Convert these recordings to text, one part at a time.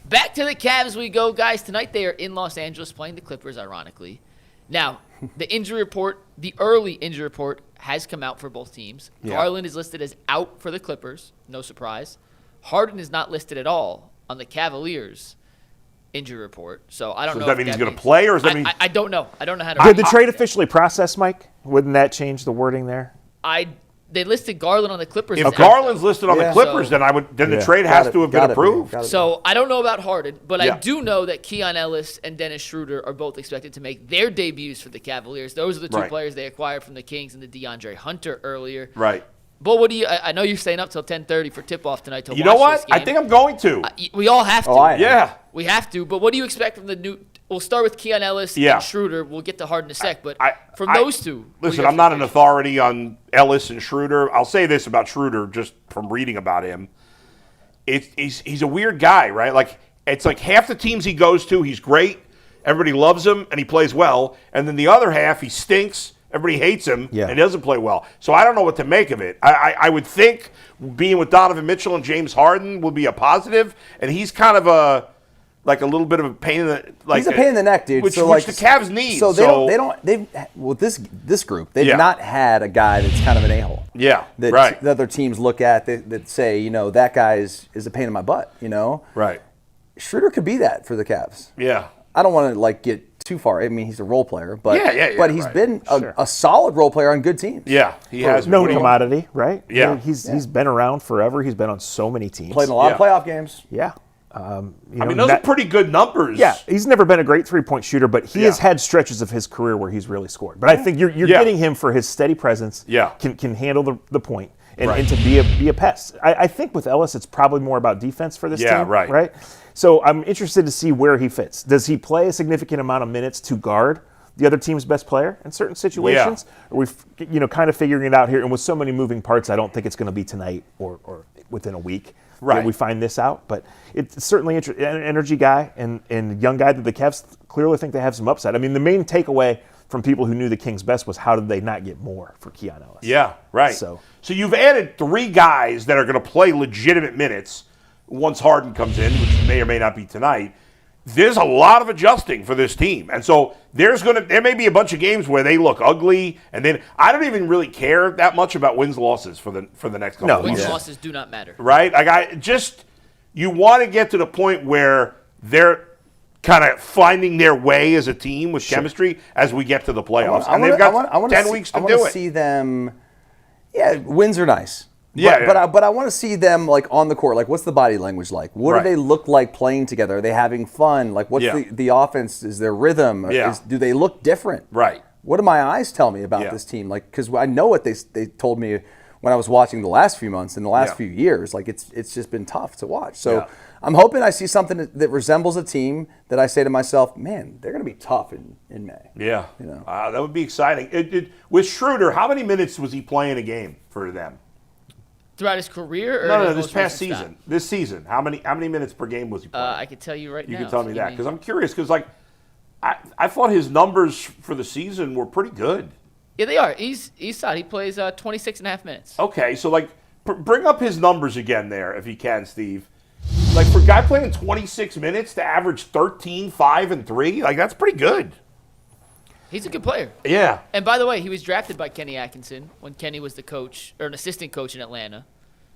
Back to the Cavs we go, guys. Tonight they are in Los Angeles playing the Clippers, ironically. Now, the early injury report has come out for both teams. Yeah. Garland is listed as out for the Clippers. No surprise. Harden is not listed at all on the Cavaliers injury report. So I don't know. Does that mean he's going to play, or does that mean? I don't know. I don't know how to. Did the trade officially process, Mike? Wouldn't that change the wording there? They listed Garland on the Clippers. If Garland's listed on the Clippers, then the trade has to have been approved. So I don't know about Harden, but Yeah. I do know that Keon Ellis and Dennis Schroder are both expected to make their debuts for the Cavaliers. Those are the two Right. players they acquired from the Kings and the DeAndre Hunter earlier. Right. But what do you? I know you're staying up till 10:30 for tip-off tonight to watch You know what? this game. I think I'm going to. We all have to. Oh, I am. Yeah. We have to. But what do you expect from the new? We'll start with Keon Ellis Yeah. and Schroeder. We'll get to Harden in a sec. But from I- those two, what are Listen, your I'm not an expectations? authority on Ellis and Schroeder. I'll say this about Schroeder just from reading about him. He's a weird guy, right? Like, it's like half the teams he goes to, he's great. Everybody loves him, and he plays well. And then the other half, he stinks. Everybody hates him, and he doesn't play well. So I don't know what to make of it. I would think being with Donovan Mitchell and James Harden would be a positive, and he's kind of a little bit of a pain in the He's a pain in the neck, dude. Which so the Cavs need. So they've with this group, they've Yeah. not had a guy that's kind of an a-hole. Yeah, That right. the other teams look at that say, that guy is a pain in my butt. Right. Schroeder could be that for the Cavs. Yeah. I don't want to get too far. I mean, he's a role player, but but he's right. been a solid role player on good teams. Yeah, he has. No commodity, right? Yeah. I mean, he's been around forever. He's been on so many teams. Played in a lot of playoff games. Yeah. I mean, those are pretty good numbers. Yeah, he's never been a great three-point shooter, but he has had stretches of his career where he's really scored. But I think you're getting him for his steady presence. Yeah. Can handle the point and to be a pest. I think with Ellis, it's probably more about defense for this team. Yeah, right. So I'm interested to see where he fits. Does he play a significant amount of minutes to guard the other team's best player in certain situations? Are we kind of figuring it out here? And with so many moving parts, I don't think it's going to be tonight or within a week. Right. That we find this out, but it's certainly an energy guy and young guy that the Cavs clearly think they have some upside. I mean, the main takeaway from people who knew the Kings best was how did they not get more for Keon Ellis? Yeah, right. So you've added 3 guys that are going to play legitimate minutes once Harden comes in, which may or may not be tonight. There's a lot of adjusting for this team. And so there may be a bunch of games where they look ugly, and then I don't even really care that much about wins losses for the next couple of Wins weeks. and losses do not matter. Right? Like you want to get to the point where they're kind of finding their way as a team with chemistry as we get to the playoffs. They've got 10 weeks to do it. I want to see them. Yeah, wins are nice. Yeah, but I want to see them on the court. What's the body language like? What do they look like playing together? Are they having fun? What's the offense? Is their rhythm? Yeah. Do they look different? Right. What do my eyes tell me about this team? Because I know what they told me when I was watching the last few months and the last few years. It's just been tough to watch. So I'm hoping I see something that resembles a team that I say to myself, man, they're going to be tough in May. Yeah. That would be exciting. With Schroeder, how many minutes was he playing a game for them? Throughout his career? Or No, his this most past recent season. stop? This season, how many minutes per game was he playing? I can tell you right now. You can tell me So that give because I'm curious because I thought his numbers for the season were pretty good. Yeah, they are. He's solid. He plays 26 and a half minutes. Okay, so bring up his numbers again there if you can, Steve. For a guy playing 26 minutes to average 13, 5, and 3, that's pretty good. He's a good player. Yeah. And by the way, he was drafted by Kenny Atkinson when Kenny was the coach or an assistant coach in Atlanta.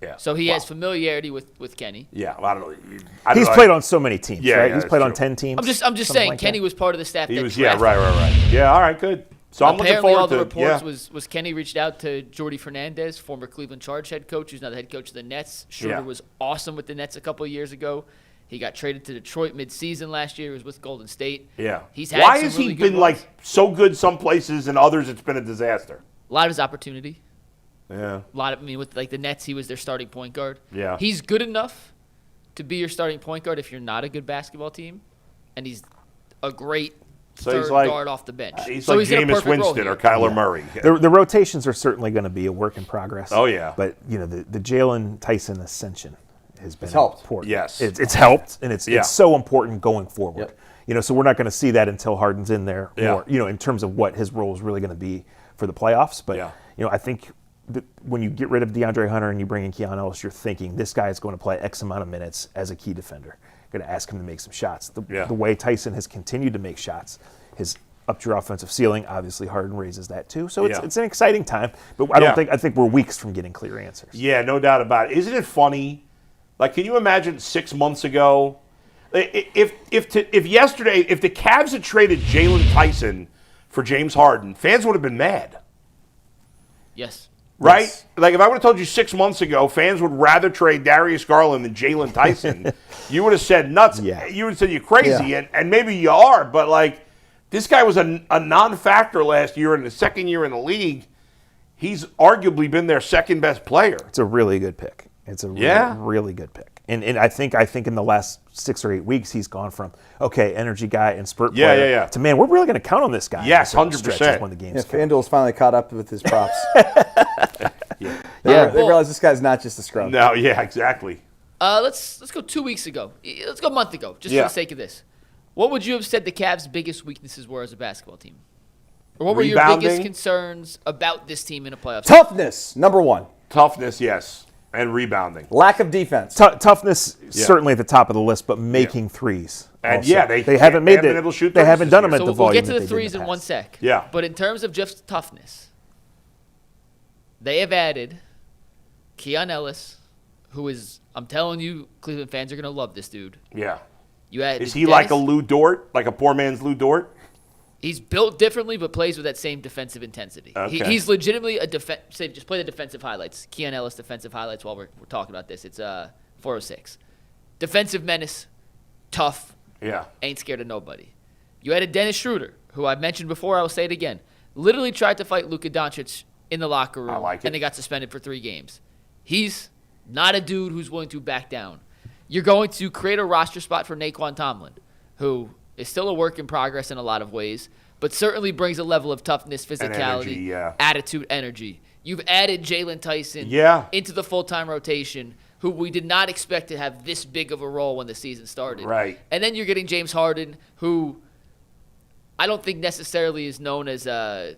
Yeah. So he has familiarity with Kenny. Yeah, well, I don't know. He's played on so many teams, Yeah, right? yeah, He's that's played on true. 10 teams. I'm just saying Kenny was part of the staff. He that was, drafted right. Yeah, all right, good. So I'm looking apparently forward all the to reports was Kenny reached out to Jordy Fernandez, former Cleveland Charge head coach, who's now the head coach of the Nets. Schroeder was awesome with the Nets a couple of years ago. He got traded to Detroit mid-season last year. He was with Golden State. Yeah. He's had Why some has really he good been runs. so good some places and others it's been a disaster? A lot of his opportunity. Yeah. With the Nets, he was their starting point guard. Yeah. He's good enough to be your starting point guard if you're not a good basketball team, and he's a great third guard off the bench. He's so like he's in a Jameis perfect role Winston here. or Kyler Murray. The rotations are certainly going to be a work in progress. Oh, yeah. But the Jaylen Tyson ascension has been helped. important. Yes. It's helped, and it's so important going forward. Yep. So we're not going to see that until Harden's in there Yeah. more, in terms of what his role is really going to be for the playoffs. But, I think that when you get rid of DeAndre Hunter and you bring in Keon Ellis, you're thinking this guy is going to play X amount of minutes as a key defender. going to ask him to make some shots. Yeah. The way Tyson has continued to make shots, his up to your offensive ceiling, obviously Harden raises that too. So it's an exciting time, but I think we're weeks from getting clear answers. Yeah, no doubt about it. Isn't it funny? Like, can you imagine 6 months ago, if the Cavs had traded Jaylen Tyson for James Harden, fans would have been mad. Yes. Right? Yes. Like, if I would have told you 6 months ago, fans would rather trade Darius Garland than Jaylen Tyson, you would have said nuts. Yeah. You would have said you're crazy, Yeah. and maybe you are, but, like, this guy was a non-factor last year in the second year in the league. He's arguably been their second best player. It's a really good pick. It's a really good pick. And I think in the last 6 or 8 weeks, he's gone from, energy guy and spurt player to, man, we're really going to count on this guy. Yes, in certain 100%. stretches when the game's count. FanDuel's finally caught up with his props. Yeah. They realize this guy's not just a scrub. No, yeah, exactly. Let's go 2 weeks ago. Let's go a month ago, just for the sake of this. What would you have said the Cavs' biggest weaknesses were as a basketball team? Or what were your Rebounding. biggest concerns about this team in a playoff? Toughness, number one. Toughness, yes, and rebounding. Lack of defense. Toughness certainly at the top of the list, but making threes. And also. they haven't been able to shoot they threes haven't this done year. them at So the we'll volume get to that the they did threes in in the one past. sec. Yeah. But in terms of just toughness, they have added Keon Ellis, who is, I'm telling you, Cleveland fans are going to love this dude. Yeah. You add Is he like a Lou Dort, like a poor man's Lou Dort? He's built differently, but plays with that same defensive intensity. Okay. He's legitimately just play the defensive highlights. Keon Ellis defensive highlights while we're talking about this. It's 406. Defensive menace, tough, Yeah. ain't scared of nobody. You added Dennis Schroder, who I mentioned before, I will say it again. Literally tried to fight Luka Doncic in the locker room, I like it. and they got suspended for 3 games. He's not a dude who's willing to back down. You're going to create a roster spot for Naquan Tomlin, who is still a work in progress in a lot of ways, but certainly brings a level of toughness, physicality, attitude, energy. You've added Jaylen Tyson into the full-time rotation, who we did not expect to have this big of a role when the season started. Right. And then you're getting James Harden, who I don't think necessarily is known as a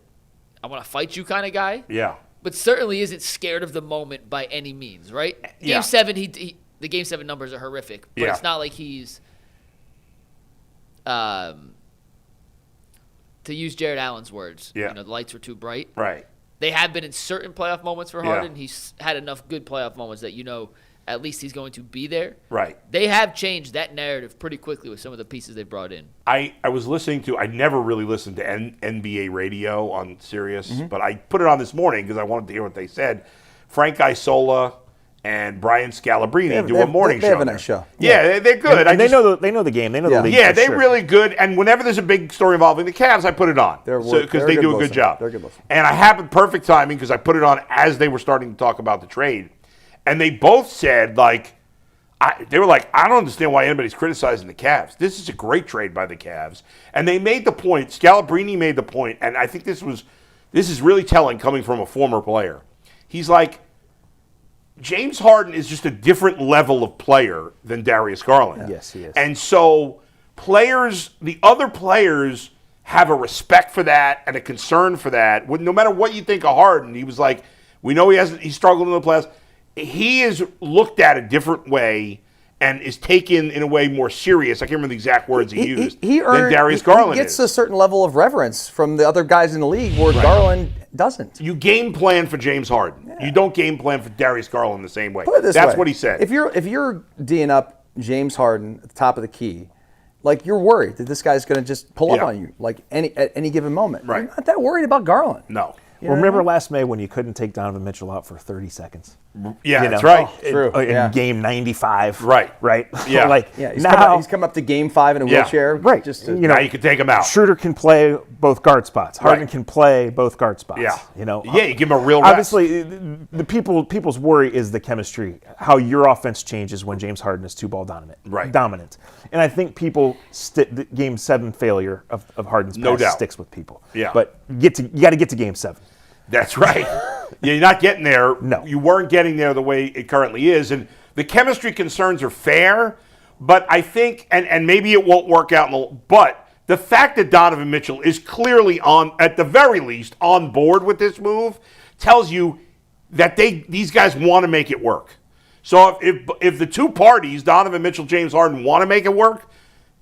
I want to fight you kind of guy. Yeah. But certainly isn't scared of the moment by any means, right? Yeah. Game 7, the Game 7 numbers are horrific, but it's not like he's, to use Jared Allen's words, the lights were too bright. Right. They have been in certain playoff moments for Yeah. Harden. He's had enough good playoff moments that at least he's going to be there. Right. They have changed that narrative pretty quickly with some of the pieces they brought in. I was listening to, I never really listened to NBA radio on Sirius, but I put it on this morning because I wanted to hear what they said. Frank Isola and Brian Scalabrine do a morning show. They have a nice show. Yeah, they're good. And they know the game. They know the league. Yeah, for they're sure. really good. And whenever there's a big story involving the Cavs, I put it on. Because they do a good job. They're good listen. And I happened perfect timing because I put it on as they were starting to talk about the trade. And they both said, they were like, I don't understand why anybody's criticizing the Cavs. This is a great trade by the Cavs. And they made the point, Scalabrine made the point, and I think this is really telling coming from a former player. He's like, James Harden is just a different level of player than Darius Garland. Yes, he is. And so the other players have a respect for that and a concern for that. No matter what you think of Harden, he was like, we know he struggled in the playoffs. He is looked at a different way and is taken in a way more serious. I can't remember the exact words he used than Darius Garland He gets is. a certain level of reverence from the other guys in the league where Garland doesn't. You game plan for James Harden. Yeah. You don't game plan for Darius Garland the same way. Put it this That's way. what he said. If you're D'ing up James Harden at the top of the key, you're worried that this guy's going to just pull up on you at any given moment. Right. You're not that worried about Garland. No. Remember last May when you couldn't take Donovan Mitchell out for 30 seconds? Yeah, that's right. True. In game 95. Right. Yeah. He's come up to game 5 in a wheelchair. Right. Just now you can take him out. Schroeder can play both guard spots. Harden can play both guard spots. Yeah. You give him a real rest. Obviously, the people's worry is the chemistry, how your offense changes when James Harden is two-ball dominant. And I think the game 7 failure of Harden's pass sticks with people. Yeah. But you got to get to game 7. That's right. You're not getting there. No. You weren't getting there the way it currently is. And the chemistry concerns are fair, but I think, and maybe it won't work out, but the fact that Donovan Mitchell is clearly at the very least, on board with this move tells you that these guys want to make it work. So if the two parties, Donovan Mitchell, James Harden, want to make it work,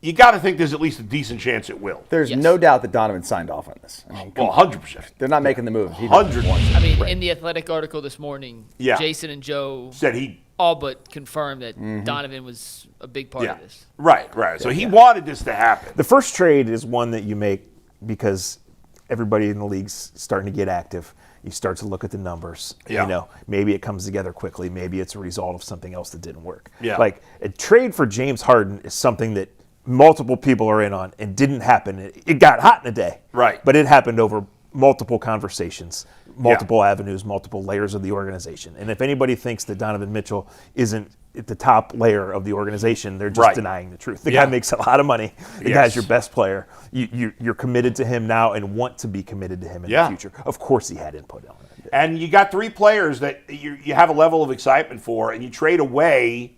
you got to think there's at least a decent chance it will. There's no doubt that Donovan signed off on this. I mean, Well, 100%. they're not making the move. 100%. I mean, in the Athletic article this morning, Yeah. Jason and Joe Said he. all but confirmed that Donovan was a big part Yeah. of this. Right. So he wanted this to happen. The first trade is one that you make because everybody in the league's starting to get active. You start to look at the numbers. Yeah. You know, maybe it comes together quickly. Maybe it's a result of something else that didn't work. Yeah. Like a trade for James Harden is something that multiple people are in on and didn't happen. It got hot in a day. Right. But it happened over multiple conversations, multiple avenues, multiple layers of the organization. And if anybody thinks that Donovan Mitchell isn't at the top layer of the organization, they're just denying the truth. The guy makes a lot of money. The guy's your best player. You're committed to him now and want to be committed to him in the future. Of course he had input on it. And you got three players that you have a level of excitement for, and you trade away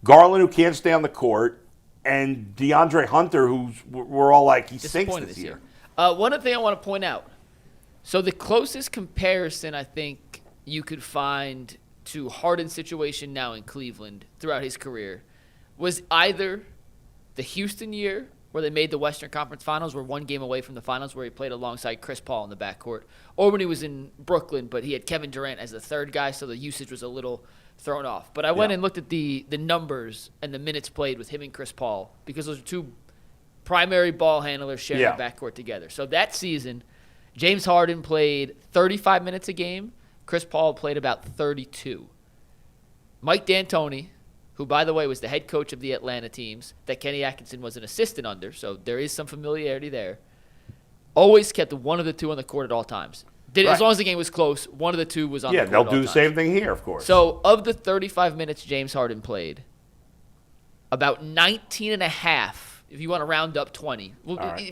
Garland, who can't stay on the court, and DeAndre Hunter, who's we're all like, he stinks Disappointed this year. One other thing I want to point out. So the closest comparison I think you could find to Harden's situation now in Cleveland throughout his career was either the Houston year where they made the Western Conference Finals, were one game away from the finals, where he played alongside Chris Paul in the backcourt, or when he was in Brooklyn, but he had Kevin Durant as the third guy, so the usage was a little thrown off. But I went and looked at the numbers and the minutes played with him and Chris Paul, because those are two primary ball handlers sharing the backcourt together. So that season, James Harden played 35 minutes a game. Chris Paul played about 32. Mike D'Antoni, who, by the way, was the head coach of the Atlanta teams that Kenny Atkinson was an assistant under, so there is some familiarity there, always kept one of the two on the court at all times. As long as the game was close, one of the two was on the court at all they'll do the times. same thing here, of course. So of the 35 minutes James Harden played, about 19 and a half, if you want to round up 20,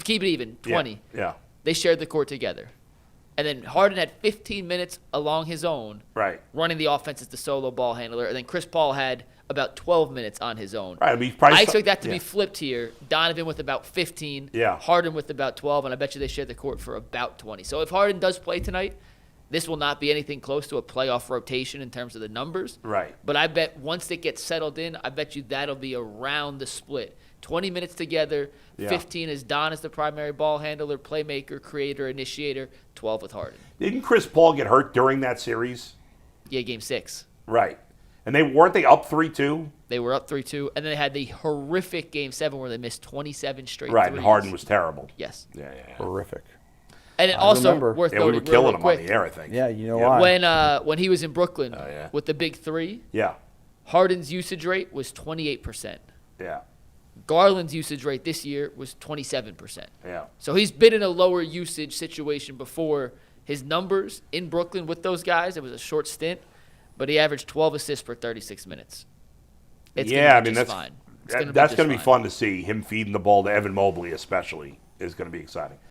keep it even, 20. Yeah. They shared the court together. And then Harden had 15 minutes along his own, running the offense as the solo ball handler. And then Chris Paul had about 12 minutes on his own. Right. I expect that to be flipped here. Donovan with about 15, Harden with about 12, and I bet you they shared the court for about 20. So if Harden does play tonight, this will not be anything close to a playoff rotation in terms of the numbers. Right. But I bet once it gets settled in, I bet you that'll be around the split. 20 minutes together, 15 as Don as the primary ball handler, playmaker, creator, initiator, 12 with Harden. Didn't Chris Paul get hurt during that series? Yeah, game 6. Right. And weren't they up 3-2? They were up 3-2, and then they had the horrific game 7 where they missed 27 straight Right, threes. and Harden was terrible. Yes. Yeah. Horrific. And also remember. worth We noting, were killing real him quick, on the air, I think. Yeah, you know why. when he was in Brooklyn with the big three, Harden's usage rate was 28%. Yeah. Garland's usage rate this year was 27%. Yeah. So he's been in a lower usage situation before. His numbers in Brooklyn with those guys, it was a short stint, but he averaged 12 assists per 36 minutes. It's gonna be just fine. That's going to be fun to see. Him feeding the ball to Evan Mobley especially is going to be exciting.